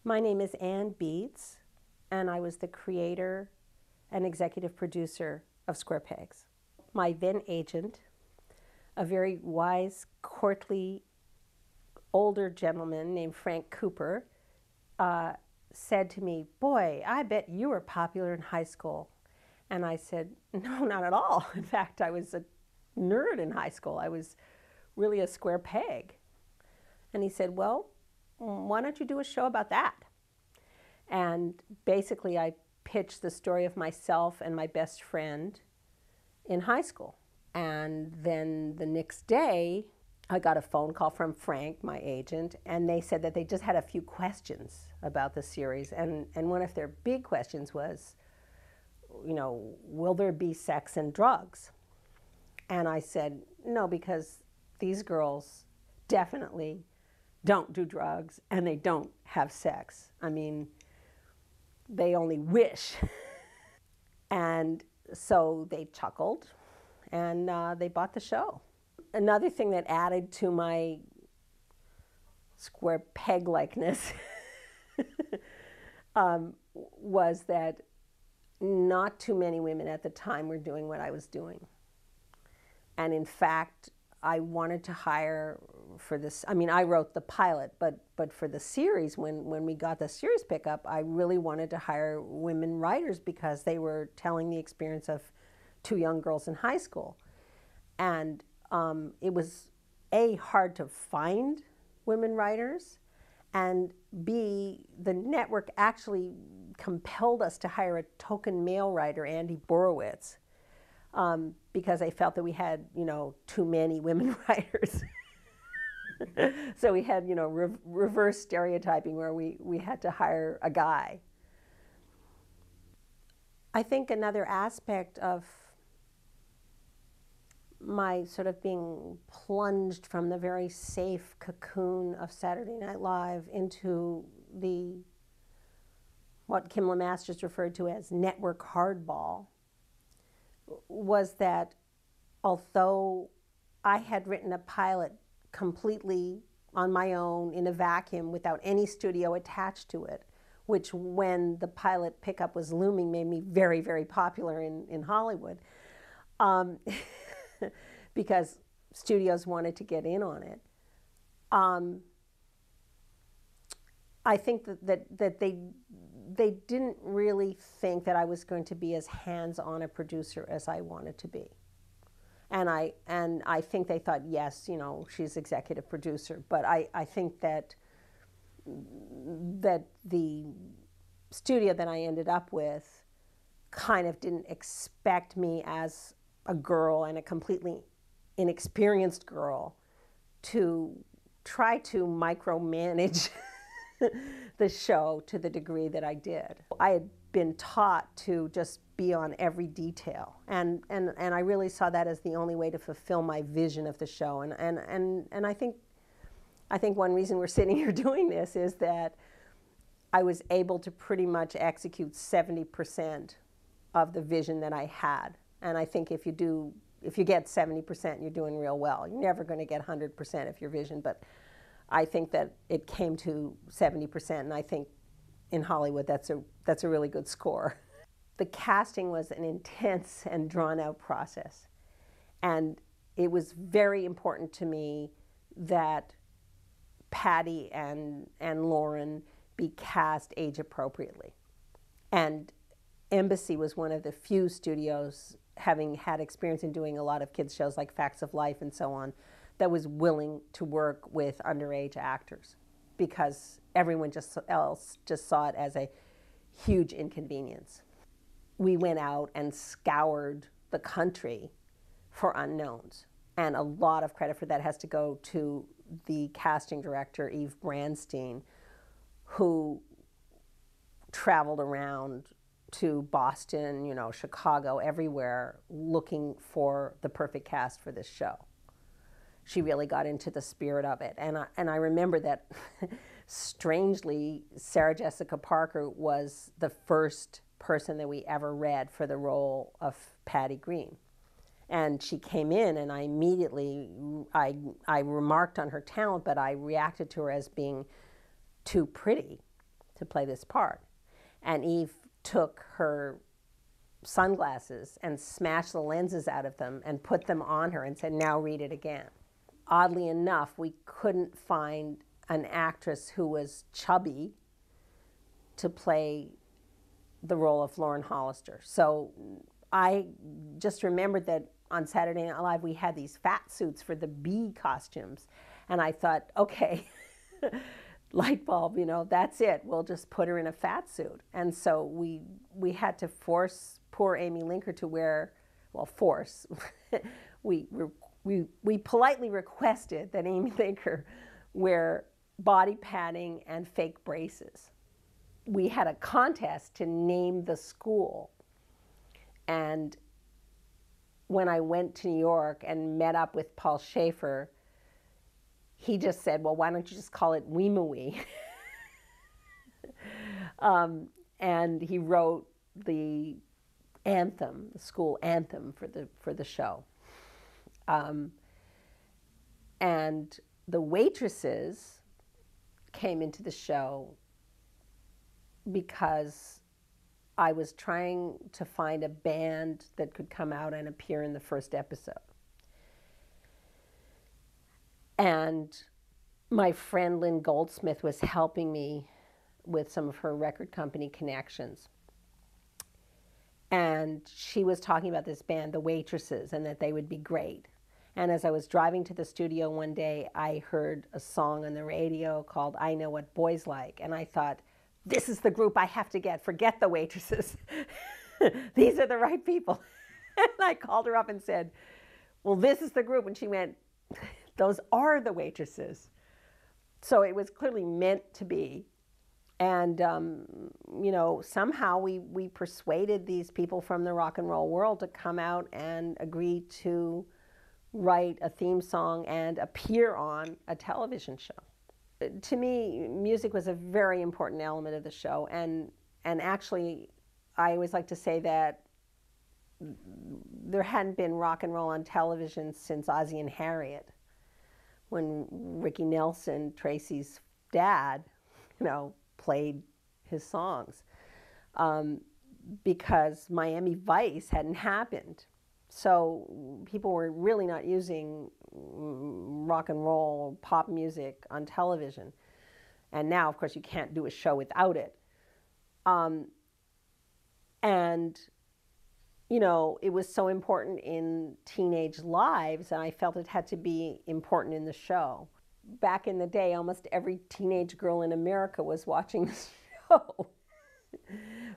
My name is Ann Beetz, and I was the creator and executive producer of Square Pegs. My then agent, a very wise, courtly, older gentleman named Frank Cooper, said to me, "Boy, I bet you were popular in high school." And I said, "No, not at all. In fact, I was a nerd in high school. I was really a square peg." And he said, "Well, why don't you do a show about that?" And basically, I pitched the story of myself and my best friend in high school. And then the next day, I got a phone call from Frank, my agent, and they said that they just had a few questions about the series. And one of their big questions was, will there be sex and drugs? And I said, no, because these girls definitely don't do drugs and they don't have sex. I mean, they only wish. And so they chuckled and they bought the show. Another thing that added to my square peg likeness was that not too many women at the time were doing what I was doing. And in fact, I wanted to hire for this. I mean, I wrote the pilot, but for the series, when we got the series pickup, I really wanted to hire women writers because they were telling the experience of two young girls in high school. And it was A, hard to find women writers, and B, the network actually compelled us to hire a token male writer, Andy Borowitz, because they felt that we had, too many women writers. So we had, reverse stereotyping where we had to hire a guy. I think another aspect of my sort of being plunged from the very safe cocoon of Saturday Night Live into what Kim LeMasters referred to as network hardball was that although I had written a pilot completely on my own in a vacuum without any studio attached to it, which when the pilot pickup was looming made me very, very popular in Hollywood, because studios wanted to get in on it. I think that they didn't really think that I was going to be as hands-on a producer as I wanted to be. And I think they thought, yes, she's executive producer. But I think that the studio that I ended up with kind of didn't expect me as a girl and a completely inexperienced girl to try to micromanage the show to the degree that I did. I had been taught to just be on every detail, and I really saw that as the only way to fulfill my vision of the show. And I think one reason we're sitting here doing this is that I was able to pretty much execute 70% of the vision that I had. And I think if you get 70%, you're doing real well. You're never going to get 100% of your vision, but I think that it came to 70%, and I think in Hollywood that's a really good score. The casting was an intense and drawn-out process, and it was very important to me that Patty and Lauren be cast age appropriately. And Embassy was one of the few studios, having had experience in doing a lot of kids shows like Facts of Life and so on, that was willing to work with underage actors, because everyone else just saw it as a huge inconvenience. We went out and scoured the country for unknowns, and a lot of credit for that has to go to the casting director, Eve Branstein, who traveled around to Boston, Chicago, everywhere, looking for the perfect cast for this show. She really got into the spirit of it. And I remember that, strangely, Sarah Jessica Parker was the first person that we ever read for the role of Patty Green. And she came in, and I immediately, I remarked on her talent, but I reacted to her as being too pretty. to play this part. And Eve took her sunglasses and smashed the lenses out of them and put them on her and said, now read it again. Oddly enough, we couldn't find an actress who was chubby to play the role of Lauren Hollister. So I just remembered that on Saturday Night Live we had these fat suits for the bee costumes. And I thought, okay, light bulb, you know, that's it. We'll just put her in a fat suit. And so we had to force poor Amy Linker to wear, well, force. we politely requested that Amy Linker wear body padding and fake braces. We had a contest to name the school. And when I went to New York and met up with Paul Schaefer, he just said, well, why don't you just call it Weemawee? And he wrote the anthem, the school anthem for the show. And the waitresses came into the show because I was trying to find a band that could come out and appear in the first episode. And my friend Lynn Goldsmith was helping me with some of her record company connections. And she was talking about this band, The Waitresses, and that they would be great. And as I was driving to the studio one day, I heard a song on the radio called I Know What Boys Like. And I thought, this is the group I have to get. Forget the waitresses. These are the right people. And I called her up and said, well, this is the group. And she went, those are the waitresses. So it was clearly meant to be. And, you know, somehow we persuaded these people from the rock and roll world to come out and agree to write a theme song and appear on a television show. To me, music was a very important element of the show. And actually, I always like to say that there hadn't been rock and roll on television since Ozzie and Harriet, when Ricky Nelson, Tracy's dad, you know, played his songs, because Miami Vice hadn't happened. So people were really not using rock and roll, pop music on television. And now, of course, you can't do a show without it. And, you know, it was so important in teenage lives, and I felt it had to be important in the show. Back in the day, almost every teenage girl in America was watching the show.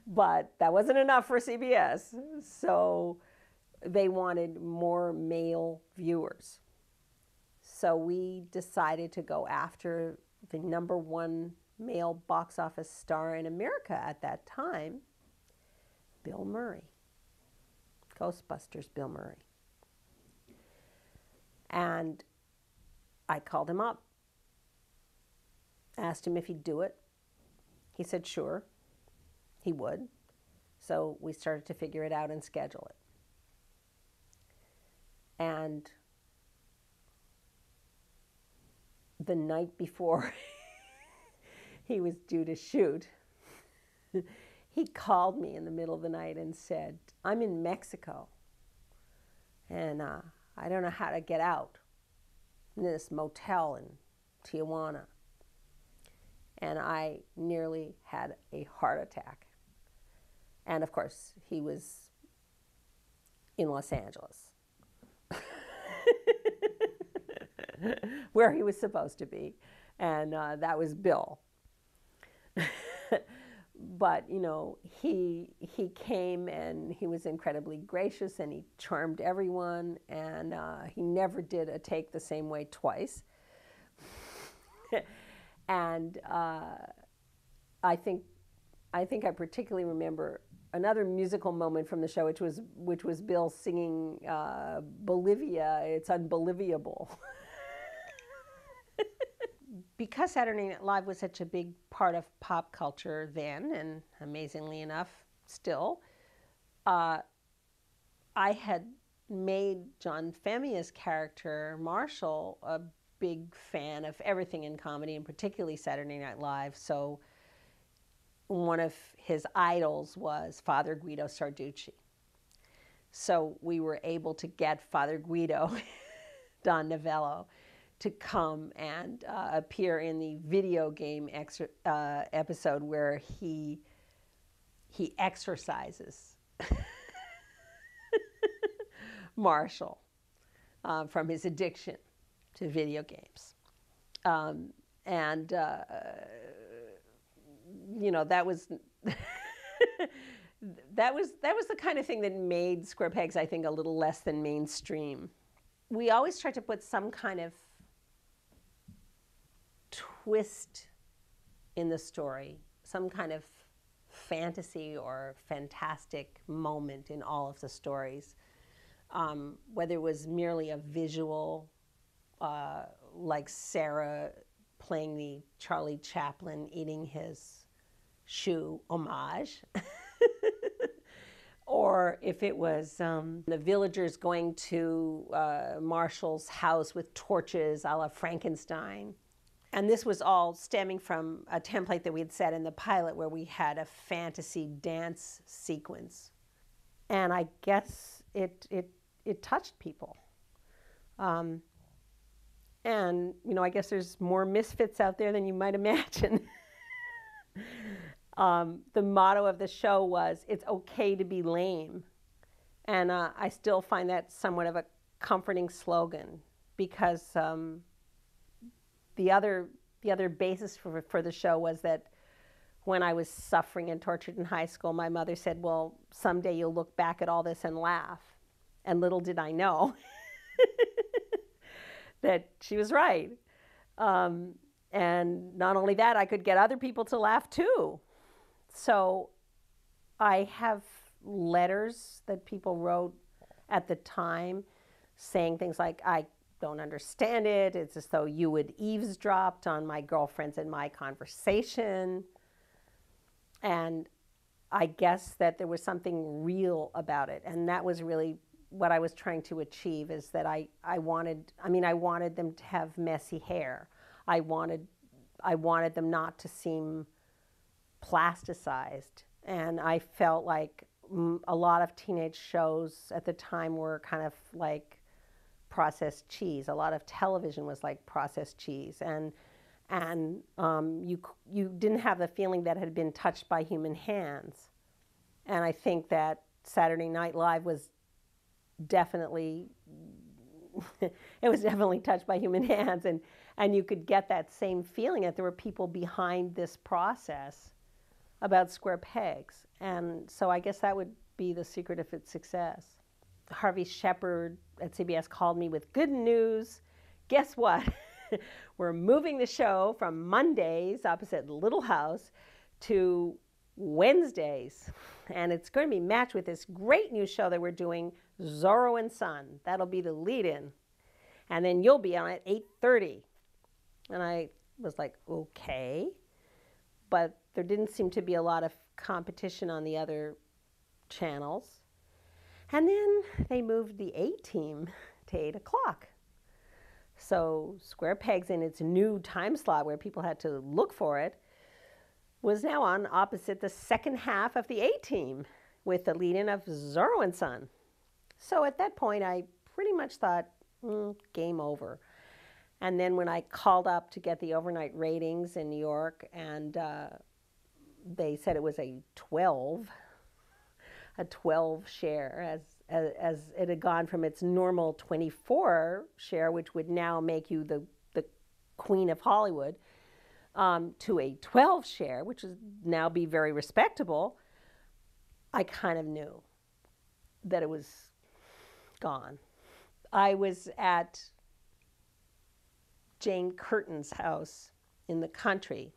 But that wasn't enough for CBS. So they wanted more male viewers. So we decided to go after the #1 male box office star in America at that time, Bill Murray. Ghostbusters Bill Murray. And I called him up, asked him if he'd do it. He said sure, he would. So we started to figure it out and schedule it. And the night before he was due to shoot, he called me in the middle of the night and said, I'm in Mexico, and I don't know how to get out in this motel in Tijuana. And I nearly had a heart attack. And of course, he was in Los Angeles, where he was supposed to be. And that was Bill. But, you know, he came and he was incredibly gracious and he charmed everyone, and he never did a take the same way twice. And I think I particularly remember another musical moment from the show, which was Bill singing Bolivia, It's Unbelievable. Because Saturday Night Live was such a big part of pop culture then, and amazingly enough, still, I had made John Femia's character, Marshall, a big fan of everything in comedy, and particularly Saturday Night Live. So one of his idols was Father Guido Sarducci. So we were able to get Father Guido, Don Novello, to come and appear in the video game episode where he exorcises Marshall from his addiction to video games. You know, that was that was the kind of thing that made Square Pegs, I think, a little less than mainstream. We always tried to put some kind of twist in the story, some kind of fantasy or fantastic moment in all of the stories, whether it was merely a visual, like Sarah playing the Charlie Chaplin eating his shoe homage, or if it was the villagers going to Marshall's house with torches a la Frankenstein. And this was all stemming from a template that we had set in the pilot where we had a fantasy dance sequence. And I guess it touched people. And, you know, I guess there's more misfits out there than you might imagine. The motto of the show was, "It's okay to be lame." And I still find that somewhat of a comforting slogan, because the other basis for the show was that when I was suffering and tortured in high school, my mother said, "Well, someday you'll look back at all this and laugh." And little did I know that she was right. And not only that, I could get other people to laugh too. So I have letters that people wrote at the time saying things like, "I don't understand it. It's as though you had eavesdropped on my girlfriends and my conversation." And I guess that there was something real about it. And that was really what I was trying to achieve, is that I wanted them to have messy hair. I wanted them not to seem plasticized. And I felt like a lot of teenage shows at the time were kind of like processed cheese. A lot of television was like processed cheese, and you didn't have the feeling that it had been touched by human hands. And I think that Saturday Night Live was definitely it was definitely touched by human hands, and you could get that same feeling that there were people behind this process about Square Pegs. And so I guess that would be the secret of its success. Harvey Shepard at CBS called me with good news. Guess what? We're moving the show from Mondays opposite Little House to Wednesdays. And it's going to be matched with this great new show that we're doing, Zorro and Son. That'll be the lead-in. And then you'll be on at 8:30. And I was like, okay. But there didn't seem to be a lot of competition on the other channels. And then they moved the A-Team to 8 o'clock. So Square Pegs, in its new time slot where people had to look for it, was now on opposite the second half of the A-Team with the lead-in of Zorro and Son. So at that point, I pretty much thought, game over. And then when I called up to get the overnight ratings in New York, and they said it was a 12 share, as it had gone from its normal 24 share, which would now make you the queen of Hollywood, to a 12 share, which would now be very respectable. I kind of knew that it was gone. I was at Jane Curtin's house in the country,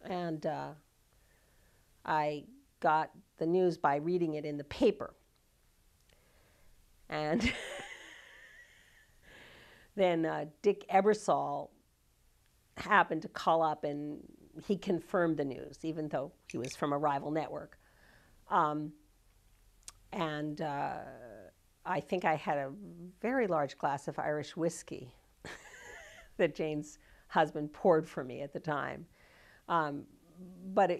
and I got the news by reading it in the paper. And then Dick Ebersol happened to call up, and he confirmed the news, even though he was from a rival network. I think I had a very large glass of Irish whiskey that Jane's husband poured for me at the time. but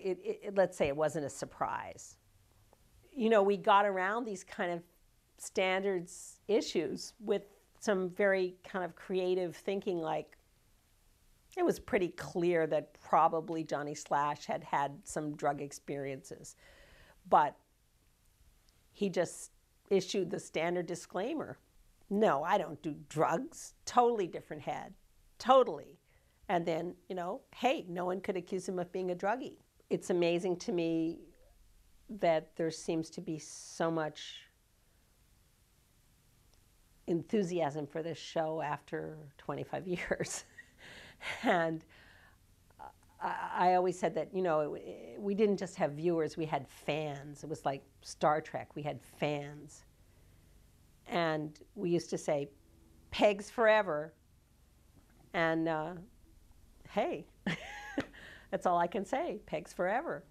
let's say it wasn't a surprise. You know, we got around these kind of standards issues with some very kind of creative thinking. Like, it was pretty clear that probably Johnny Slash had had some drug experiences, but he just issued the standard disclaimer. No, I don't do drugs. Totally different head. Totally. And then, you know, hey, no one could accuse him of being a druggie. It's amazing to me that there seems to be so much enthusiasm for this show after 25 years. And I always said that, you know, we didn't just have viewers, we had fans. It was like Star Trek, we had fans. And we used to say, pegs forever. And hey, that's all I can say, pegs forever.